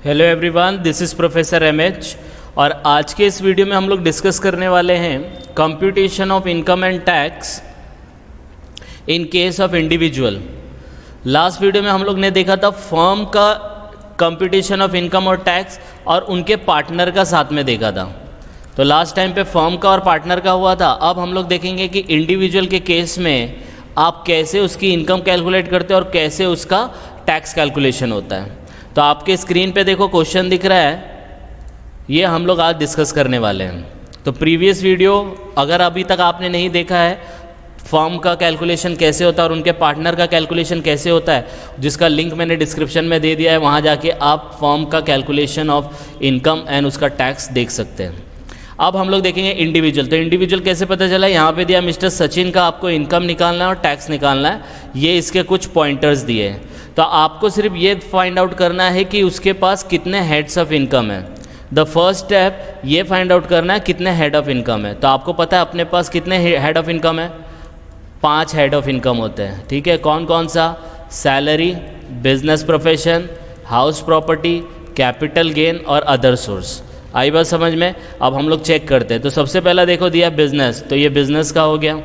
Hello everyone, this is professor MH और आज के इस वीडियो में हम लोग डिस्कस करने वाले हैं computation of income and tax in case of individual. Last video में हम लोग ने देखा था फर्म का कंप्यूटेशन ऑफ इनकम और टैक्स और उनके पार्टनर का साथ में देखा था। तो लास्ट टाइम पे फर्म का और पार्टनर का हुआ था। अब हम लोग देखेंगे कि इंडिविजुअल के केस में आप कैसे उसकी इनकम कैलकुलेट करते हो और कैसे उसका टैक्स कैलकुलेशन होता है। तो आपके स्क्रीन पे देखो क्वेश्चन दिख रहा है, ये हम लोग आज डिस्कस करने वाले हैं। तो प्रीवियस वीडियो अगर अभी तक आपने नहीं देखा है, फर्म का कैलकुलेशन कैसे होता है और उनके पार्टनर का कैलकुलेशन कैसे होता है, जिसका लिंक मैंने डिस्क्रिप्शन में दे दिया है, वहाँ जाके आप फर्म का कैलकुलेशन ऑफ इनकम एंड उसका टैक्स देख सकते हैं। अब हम लोग देखेंगे इंडिविजुअल। तो इंडिविजुअल कैसे पता चला, यहाँ पे दिया मिस्टर सचिन का आपको इनकम निकालना है और टैक्स निकालना है, ये इसके कुछ पॉइंटर्स दिए हैं। तो आपको सिर्फ ये फाइंड आउट करना है कि उसके पास कितने हेड्स ऑफ इनकम है। द फर्स्ट स्टेप ये फाइंड आउट करना है कितने हेड ऑफ इनकम है। तो आपको पता है अपने पास कितने हेड ऑफ इनकम है, 5 हेड ऑफ इनकम होते हैं। ठीक है, कौन कौन सा? Salary, business profession, house property, capital gain और अदर सोर्स। आई बात समझ में? अब हम लोग चेक करते हैं। तो सबसे पहला देखो दिया बिजनेस, तो ये बिजनेस का हो गया।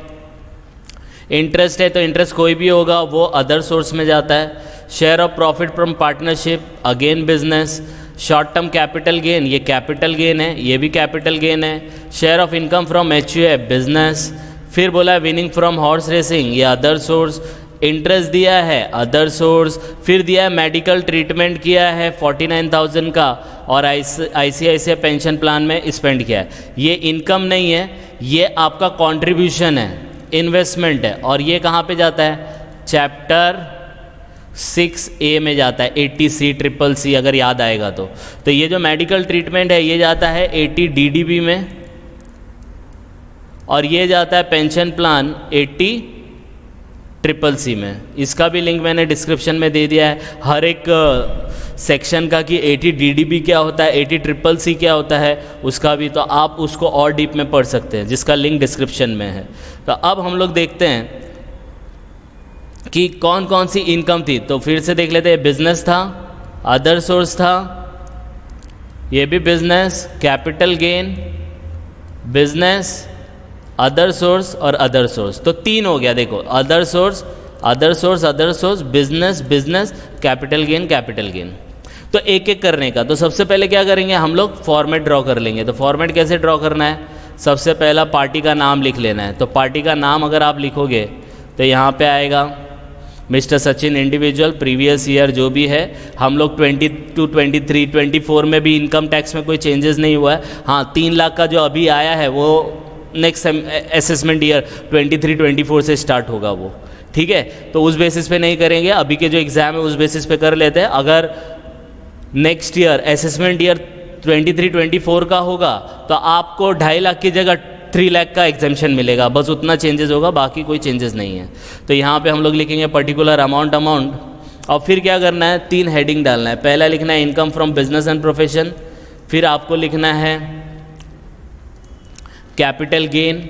इंटरेस्ट है तो इंटरेस्ट कोई भी होगा वो अदर सोर्स में जाता है। Share of profit from partnership, again business. Short term capital gain, ये कैपिटल गेन है, ये भी कैपिटल गेन है। Share of income from HUF, business. फिर बोला विनिंग फ्रॉम हॉर्स रेसिंग, ये अदर सोर्स। इंटरेस्ट दिया है, अदर सोर्स। फिर दिया है मेडिकल ट्रीटमेंट किया है 49,000 का और आईसीआईसीआई पेंशन प्लान में स्पेंड किया है, ये इनकम नहीं है, ये आपका कंट्रीब्यूशन है, इन्वेस्टमेंट है। और ये कहाँ पे जाता है? चैप्टर 6A में जाता है, 80C ट्रिपल C अगर याद आएगा तो ये जो मेडिकल ट्रीटमेंट है ये जाता है 80 DDB में और ये जाता है पेंशन प्लान 80 ट्रिपल C में। इसका भी लिंक मैंने डिस्क्रिप्शन में दे दिया है, हर एक सेक्शन का कि 80 DDB क्या होता है, 80 ट्रिपल C क्या होता है, उसका भी। तो आप उसको और डीप में पढ़ सकते हैं, जिसका लिंक डिस्क्रिप्शन में है। तो अब हम लोग देखते हैं कि कौन कौन सी इनकम थी। तो फिर से देख लेते हैं, बिजनेस था, अदर सोर्स था, ये भी business, capital gain, business, other source और अदर सोर्स। तो 3 हो गया। देखो other source, other source, other source, business, business, capital gain, capital gain. तो एक एक करने का। तो सबसे पहले क्या करेंगे, हम लोग फॉर्मेट ड्रॉ कर लेंगे। तो फॉर्मेट कैसे ड्रॉ करना है? सबसे पहला पार्टी का नाम लिख लेना है। तो पार्टी का नाम अगर आप लिखोगे तो यहाँ पे आएगा mister Sachin individual, previous year जो भी है। हम लोग 22, 23, 24 में भी इनकम टैक्स में कोई चेंजेस नहीं हुआ है। हाँ, 3 लाख का जो अभी आया है वो नेक्स्ट असेसमेंट ईयर 23-24 से स्टार्ट होगा वो। ठीक है, तो उस बेसिस पे नहीं करेंगे, अभी के जो एग्ज़ाम है उस बेसिस पे कर लेते हैं। अगर नेक्स्ट ईयर असेसमेंट ईयर 23-24 का होगा तो आपको 2.5 लाख की जगह 3 लाख का एग्जामेशन मिलेगा, बस उतना चेंजेस होगा, बाकी कोई चेंजेस नहीं है। तो यहाँ पे हम लोग लिखेंगे पर्टिकुलर अमाउंट और फिर क्या करना है, 3 हेडिंग डालना है। पहला लिखना है income from business and profession, फिर आपको लिखना है कैपिटल गेन,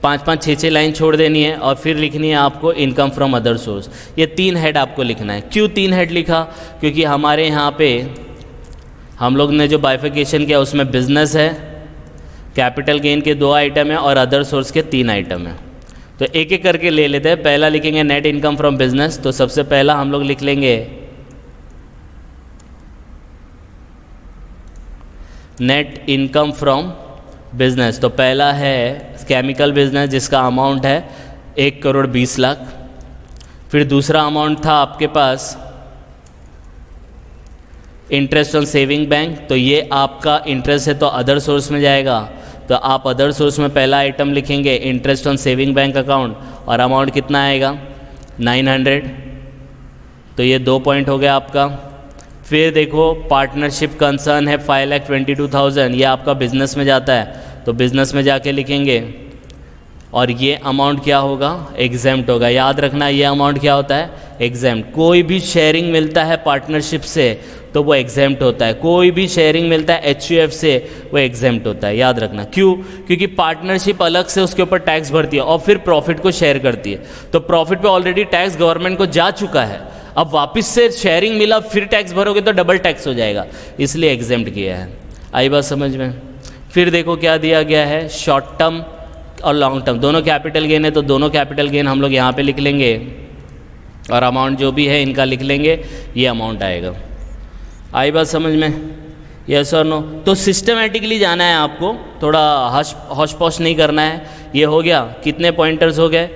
5-5, 6-6 लाइन छोड़ देनी है, और फिर लिखनी है आपको इनकम फ्रॉम अदर सोर्स। ये 3 हेड आपको लिखना है। क्यों 3 हेड लिखा? क्योंकि हमारे यहाँ पे हम लोग ने जो बाइफिकेशन किया उसमें बिजनेस है, कैपिटल गेन के 2 आइटम है और अदर सोर्स के 3 आइटम है। तो एक एक करके ले लेते हैं। पहला लिखेंगे नेट इनकम फ्रॉम बिजनेस। तो सबसे पहला हम लोग लिख लेंगे नेट इनकम फ्रॉम बिजनेस। तो पहला है केमिकल बिजनेस जिसका अमाउंट है 1,20,00,000। फिर दूसरा अमाउंट था आपके पास इंटरेस्ट ऑन सेविंग बैंक, तो ये आपका इंटरेस्ट है तो अदर सोर्स में जाएगा। तो आप अदर सोर्स में पहला आइटम लिखेंगे interest on saving bank account, और अमाउंट कितना आएगा 900। तो ये 2 पॉइंट हो गया आपका। फिर देखो पार्टनरशिप कंसर्न है 5,22,000, ये आपका बिजनेस में जाता है, तो बिजनेस में जाके लिखेंगे। और ये अमाउंट क्या होगा, एग्जेम्प्ट होगा। याद रखना ये अमाउंट क्या होता है, एग्जेम्प्ट। कोई भी शेयरिंग मिलता है पार्टनरशिप से तो वो एग्जेम्प्ट होता है, कोई भी शेयरिंग मिलता है एचयूएफ से वो एग्जेम्प्ट होता है। याद रखना क्यों, क्योंकि पार्टनरशिप अलग से उसके ऊपर टैक्स भरती है और फिर प्रॉफिट को शेयर करती है। तो प्रॉफिट पे ऑलरेडी टैक्स गवर्नमेंट को जा चुका है, अब वापस से शेयरिंग मिला फिर टैक्स भरोगे तो डबल टैक्स हो जाएगा, इसलिए एग्जेम्प्ट किया है। आई बात समझ में। फिर देखो क्या दिया गया है, शॉर्ट टर्म और लॉन्ग टर्म दोनों कैपिटल गेन है, तो दोनों कैपिटल गेन हम लोग यहाँ पे लिख लेंगे और अमाउंट जो भी है इनका लिख लेंगे, ये अमाउंट आएगा। आई बात समझ में, यस और नो। तो सिस्टमेटिकली जाना है आपको, थोड़ा हौश पौश नहीं करना है। ये हो गया, कितने पॉइंटर्स हो गए,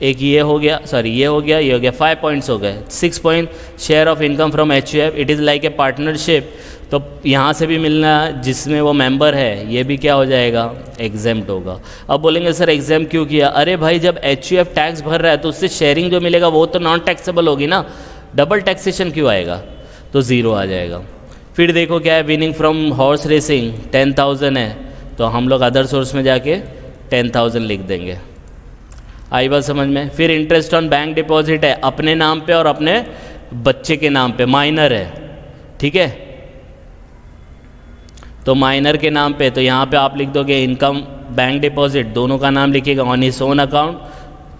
एक ये हो गया, सॉरी ये हो गया, ये हो गया, 5 पॉइंट्स हो गए। 6 point share of income from HUF, it is like a partnership, तो यहाँ से भी मिलना जिसमें वो मेंबर है, ये भी क्या हो जाएगा, एग्जेम्प्ट होगा। अब बोलेंगे सर एग्जाम क्यों किया, अरे भाई जब HUF टैक्स भर रहा है तो उससे शेयरिंग जो मिलेगा वो तो नॉन टैक्सेबल होगी ना, डबल टैक्सेशन क्यों आएगा, तो ज़ीरो आ जाएगा। फिर देखो क्या है, विनिंग फ्रॉम हॉर्स रेसिंग 10,000 है, तो हम लोग अदर सोर्स में जाके 10,000 लिख देंगे। आई बात समझ में। फिर इंटरेस्ट ऑन बैंक डिपॉजिट है, अपने नाम पे और अपने बच्चे के नाम पे, माइनर है, ठीक है, तो माइनर के नाम पे, तो यहाँ पे आप लिख दोगे इनकम बैंक डिपॉजिट, दोनों का नाम लिखिएगा ऑन हिज ओन अकाउंट,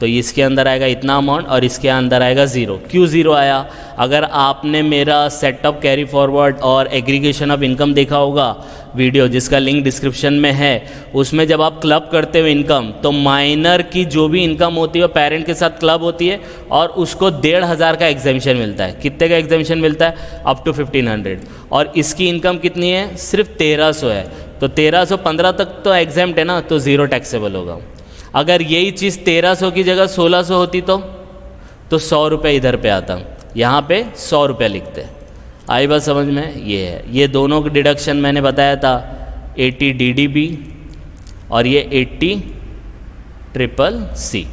तो इसके अंदर आएगा इतना अमाउंट और इसके अंदर आएगा ज़ीरो। क्यों ज़ीरो आया, अगर आपने मेरा सेटअप कैरी फॉरवर्ड और एग्रीगेशन ऑफ इनकम देखा होगा वीडियो, जिसका लिंक डिस्क्रिप्शन में है, उसमें जब आप क्लब करते हो इनकम, तो माइनर की जो भी इनकम होती है वो पेरेंट के साथ क्लब होती है और उसको 1,500 का एग्जेम्पशन मिलता है। कितने का एग्जेम्पशन मिलता है, अप टू 1,500, और इसकी इनकम कितनी है, सिर्फ 1,300 है, तो 1,315 तक तो एग्जेम्प्ट है ना, तो ज़ीरो टैक्सेबल होगा। अगर यही चीज़ 1,300 की जगह 1,600 होती तो 100 रुपये इधर पे आता, यहाँ पे 100 रुपये लिखते। आई बात समझ में, ये है, ये दोनों का डिडक्शन मैंने बताया था, 80 DDB और ये 80 CCC,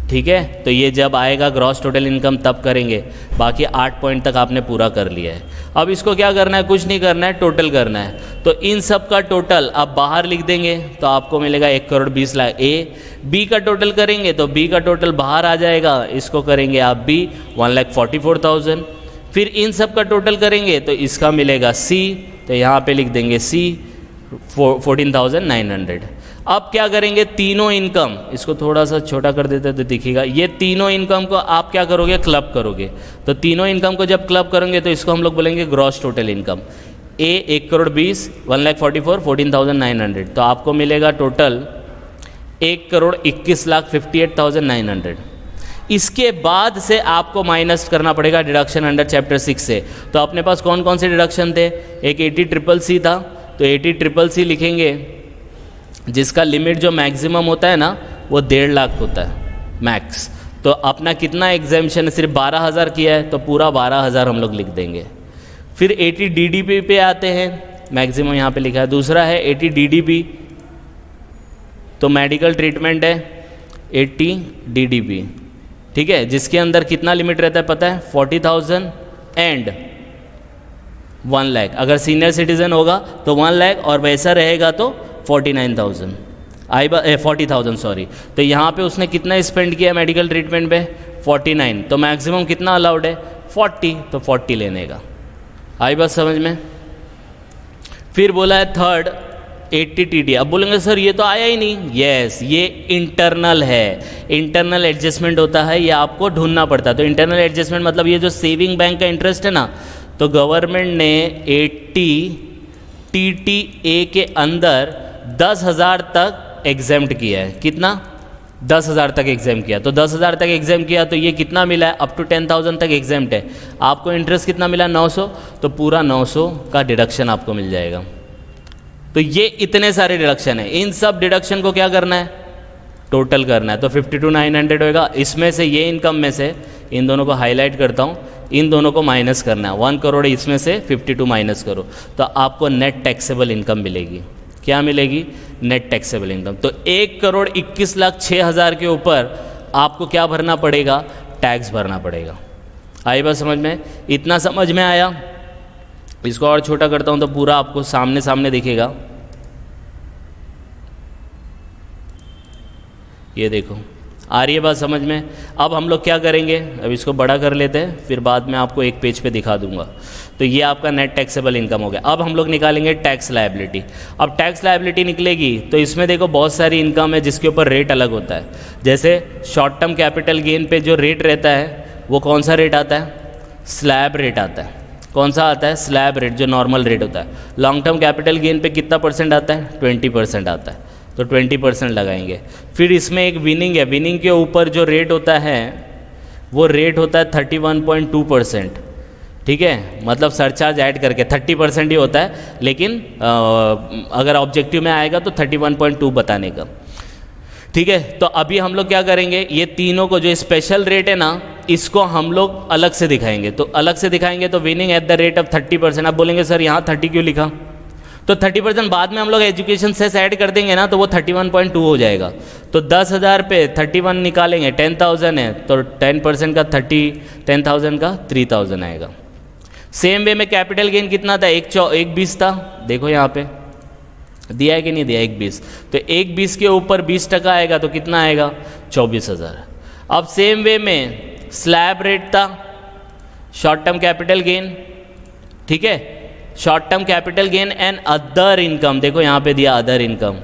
ठीक है। तो ये जब आएगा ग्रॉस टोटल इनकम तब करेंगे, बाकी 8 पॉइंट तक आपने पूरा कर लिया है। अब इसको क्या करना है, कुछ नहीं करना है, टोटल करना है। तो इन सब का टोटल आप बाहर लिख देंगे तो आपको मिलेगा 1,20,00,000 ए। बी का टोटल करेंगे तो बी का टोटल बाहर आ जाएगा, इसको करेंगे आप बी 1,44,000। फिर इन सब का टोटल करेंगे तो इसका मिलेगा सी, तो यहाँ पे लिख देंगे सी 14,900। अब क्या करेंगे, तीनों इनकम, इसको थोड़ा सा छोटा कर देते तो दिखेगा, ये तीनों इनकम को आप क्या करोगे, क्लब करोगे। तो तीनों इनकम को जब क्लब करेंगे तो इसको हम लोग बोलेंगे ग्रॉस टोटल इनकम। ए 1,20,00,000, 1,44,000, 14,900, तो आपको मिलेगा टोटल 1,21,58,900। इसके बाद से आपको माइनस करना पड़ेगा डिडक्शन अंडर चैप्टर 6 से। तो अपने पास कौन कौन से डिडक्शन थे, एक 80CCC था, तो 80CCC लिखेंगे, जिसका लिमिट जो मैक्सिमम होता है ना वो 1.5 लाख होता है मैक्स। तो अपना कितना एग्जेम्पशन है, सिर्फ 12,000 किया है, तो पूरा 12,000 हम लोग लिख देंगे। फिर 80 DDB पे आते हैं, मैक्सिमम यहाँ पे लिखा है। दूसरा है 80 DDB, तो मेडिकल ट्रीटमेंट है 80 DDB, ठीक है, जिसके अंदर कितना लिमिट रहता है पता है, 40,000 एंड 1 लाख। अगर सीनियर सिटीजन होगा तो 1 लाख, और वैसा रहेगा तो 49,000 40,000 सॉरी। तो यहाँ पे उसने कितना स्पेंड किया मेडिकल ट्रीटमेंट पे, 49, तो मैक्सिमम कितना अलाउड है, 40, तो 40 लेने का। आई बात समझ में। फिर बोला है थर्ड 80 TD। अब बोलेंगे सर ये तो आया ही नहीं, यस ये इंटरनल है, इंटरनल एडजस्टमेंट होता है, ये आपको ढूंढना पड़ता है। तो इंटरनल एडजस्टमेंट मतलब ये जो सेविंग बैंक का इंटरेस्ट है ना, तो गवर्नमेंट ने 80 TTA के अंदर 10,000 तक एग्जेम्प्ट किया है। कितना, 10,000 तक एग्जाम किया। तो 10,000 तक एग्जाम किया तो ये कितना मिला है, अप टू 10,000 तक एग्जाम्ट है। आपको इंटरेस्ट कितना मिला, 900, तो पूरा 900 का डिडक्शन आपको मिल जाएगा। तो ये इतने सारे डिडक्शन है, इन सब डिडक्शन को क्या करना है, टोटल करना है। तो 52,900 होगा। इसमें से ये इनकम में से इन दोनों को हाईलाइट करता हूँ, इन दोनों को माइनस करना है। 1 करोड़ इसमें से 52 माइनस करो तो आपको नेट टैक्सेबल इनकम मिलेगी। क्या मिलेगी, नेट टैक्सेबल इनकम। तो 1,21,06,000 के ऊपर आपको क्या भरना पड़ेगा, टैक्स भरना पड़ेगा। आई बात समझ में, इतना समझ में आया। इसको और छोटा करता हूँ तो पूरा आपको सामने सामने दिखेगा। ये देखो, आ रही है बात समझ में। अब हम लोग क्या करेंगे, अब इसको बड़ा कर लेते हैं, फिर बाद में आपको एक पेज पे दिखा दूंगा। तो ये आपका नेट टैक्सेबल इनकम हो गया। अब हम लोग निकालेंगे टैक्स लायबिलिटी। अब टैक्स लायबिलिटी निकलेगी तो इसमें देखो बहुत सारी इनकम है जिसके ऊपर रेट अलग होता है। जैसे शॉर्ट टर्म कैपिटल गेन पे जो रेट रहता है वो कौन सा रेट आता है, स्लैब रेट आता है। कौन सा आता है? स्लैब रेट, जो नॉर्मल रेट होता है। लॉन्ग टर्म कैपिटल गेन पे कितना परसेंट आता है? 20% आता है, तो 20% लगाएंगे। फिर इसमें एक विनिंग है, विनिंग के ऊपर जो रेट होता है वो रेट होता है 31.2%। ठीक है, मतलब सरचार्ज ऐड करके 30% ही होता है, लेकिन अगर ऑब्जेक्टिव में आएगा तो 31.2 बताने का। ठीक है, तो अभी हम लोग क्या करेंगे, ये तीनों को जो स्पेशल रेट है ना, इसको हम लोग अलग से दिखाएंगे। तो अलग से दिखाएंगे तो winning at the rate of 30%। आप बोलेंगे सर यहाँ 30 क्यों लिखा? तो 30% बाद में हम लोग एजुकेशन सेस ऐड कर देंगे ना, तो वो 31.2 हो जाएगा। तो 10,000 पे 31 निकालेंगे, 10,000 है, तो 10% का 10,000 का 3,000 आएगा। सेम वे में कैपिटल गेन कितना था? 1.20 था। देखो यहाँ पे दिया है कि नहीं दिया? 1.20। तो 1.20 के ऊपर 20% आएगा तो कितना आएगा? 24,000। अब सेम वे में स्लैब रेट था, शॉर्ट टर्म कैपिटल गेन। ठीक है, short term capital gain and other income. देखो यहाँ पे दिया अदर इनकम,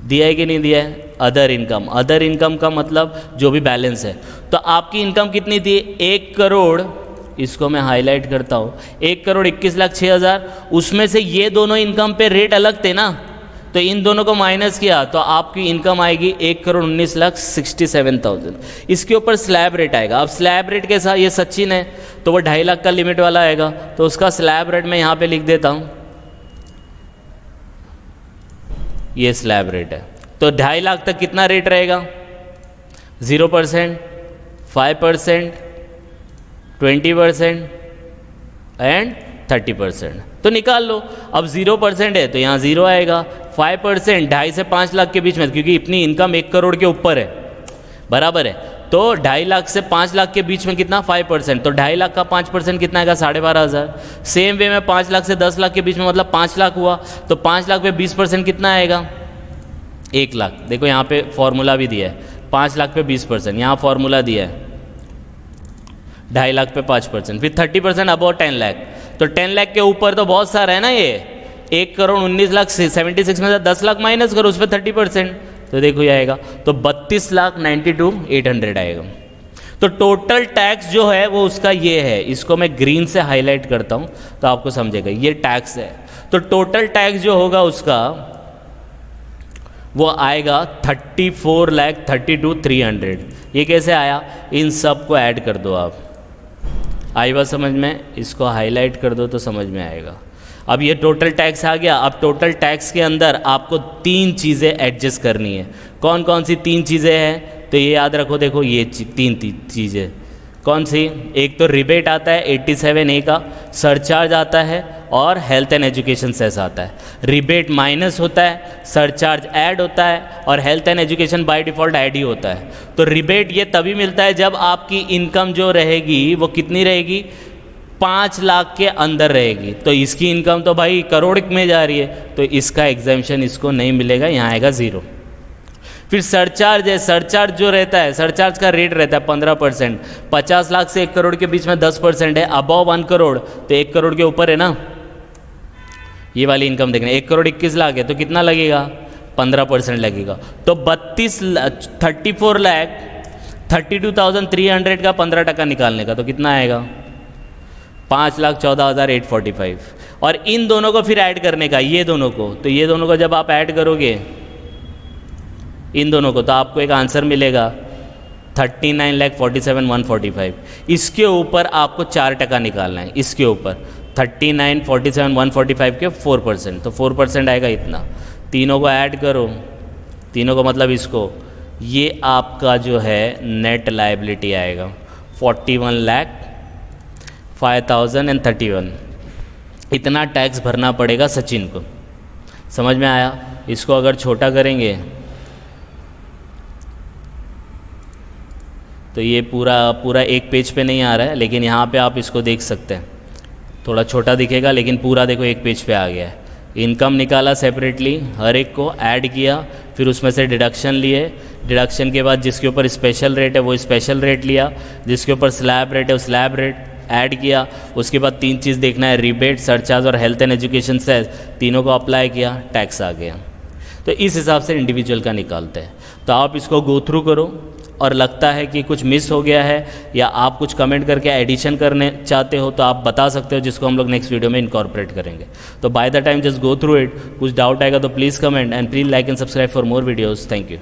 दिया है कि नहीं दिया है? अदर इनकम, अदर इनकम का मतलब जो भी बैलेंस है। तो आपकी इनकम कितनी थी? 1 करोड़, इसको मैं हाईलाइट करता हूँ, 1,21,06,000। उसमें से ये दोनों इनकम पे रेट अलग थे ना, तो इन दोनों को माइनस किया तो आपकी इनकम आएगी 1,19,67,000। इसके ऊपर स्लैब रेट आएगा। अब स्लैब रेट के साथ ये सचिन है तो वो 2.5 लाख का लिमिट वाला आएगा, तो उसका स्लैब रेट मैं यहाँ पे लिख देता हूँ, ये स्लैब रेट है। तो 2.5 लाख तक कितना रेट रहेगा? 0%, 5%, 20% एंड 30%। तो निकाल लो। अब 0% है तो यहाँ 0 आएगा। 5% 2.5 से 5 लाख के बीच में, क्योंकि इतनी इनकम 1 करोड़ के ऊपर है, बराबर है। तो 2.5 लाख से 5 लाख के बीच में कितना? 5%। तो 2.5 लाख का 5% कितना आएगा? 12,500। सेम वे में 5 लाख से 10 लाख के बीच में मतलब 5 लाख हुआ, तो 5 लाख पे 20% कितना आएगा? 1 लाख। देखो यहाँ पे फॉर्मूला भी दिया है, 5 लाख पे 20%, यहाँ फॉर्मूला दिया है 2.5 लाख पे 5%, फिर 30% अबाउट 10 लाख। तो 10 लाख के ऊपर तो बहुत सारा है ना, ये 1,19,76,000 में से 10 लाख माइनस करो, उस पर 30%, तो देखो ये आएगा, तो 32,92,800 आएगा। तो टोटल टैक्स जो है वो उसका ये है, इसको मैं ग्रीन से हाईलाइट करता हूँ तो आपको समझेगा, ये टैक्स है। तो टोटल टैक्स जो होगा उसका वो आएगा 34,32,300। ये कैसे आया? इन सब को ऐड कर दो आप, आई बात समझ में? इसको हाईलाइट कर दो तो समझ में आएगा। अब ये टोटल टैक्स आ गया। अब टोटल टैक्स के अंदर आपको 3 चीज़ें एडजस्ट करनी है। कौन कौन सी 3 चीज़ें हैं? तो ये याद रखो, देखो ये 3 चीज़ें कौन सी? एक तो रिबेट आता है 87A का, सरचार्ज आता है और हेल्थ एंड एजुकेशन सेस आता है। रिबेट माइनस होता है, सरचार्ज ऐड होता है और health and education by default add ही होता है। तो रिबेट ये तभी मिलता है जब आपकी इनकम जो रहेगी वो कितनी रहेगी? 5 लाख के अंदर रहेगी। तो इसकी इनकम तो भाई करोड़ में जा रही है, तो इसका एग्जाम्पशन इसको नहीं मिलेगा, यहाँ आएगा 0। फिर सरचार्ज है, सरचार्ज जो रहता है, सरचार्ज का रेट रहता है 15%। 50 लाख से 1 करोड़ के बीच में 10% है, अबव 1 करोड़ तो 1 करोड़ के ऊपर है ना, ये वाली इनकम देखना। 1 करोड़ 21 लाख है तो कितना लगेगा? 15% लगेगा। तो 34,32,300 का 15% निकालने का तो कितना आएगा? 5,14,845। और इन दोनों को फिर ऐड करने का, ये दोनों को, तो ये दोनों को जब आप ऐड करोगे इन दोनों को, तो आपको एक आंसर मिलेगा 39,47,145। इसके ऊपर आपको 4% निकालना है, इसके ऊपर 39,47,145 के 4%, तो 4% आएगा इतना। तीनों को ऐड करो, तीनों को मतलब इसको, ये आपका जो है नेट लायबिलिटी आएगा 41,05,031। इतना टैक्स भरना पड़ेगा सचिन को। समझ में आया? इसको अगर छोटा करेंगे तो ये पूरा एक पेज पे नहीं आ रहा है, लेकिन यहाँ पे आप इसको देख सकते हैं, थोड़ा छोटा दिखेगा लेकिन पूरा देखो एक पेज पे आ गया है। इनकम निकाला सेपरेटली, हर एक को ऐड किया, फिर उसमें से डिडक्शन लिए, डिडक्शन के बाद जिसके ऊपर स्पेशल रेट है वो स्पेशल रेट लिया, जिसके ऊपर स्लैब रेट है वो स्लैब रेट ऐड किया। उसके बाद 3 चीज़ देखना है, रिबेट, सरचार्ज और हेल्थ एंड एजुकेशन सेस, तीनों को अप्लाई किया, टैक्स आ गया। तो इस हिसाब से इंडिविजुअल का निकालते हैं। तो आप इसको गो थ्रू करो, और लगता है कि कुछ मिस हो गया है या आप कुछ कमेंट करके एडिशन करने चाहते हो तो आप बता सकते हो, जिसको हम लोग नेक्स्ट वीडियो में इनकॉर्पोरेट करेंगे। तो by the time just go through it, कुछ डाउट आएगा तो please comment and please like and subscribe for more videos. Thank you.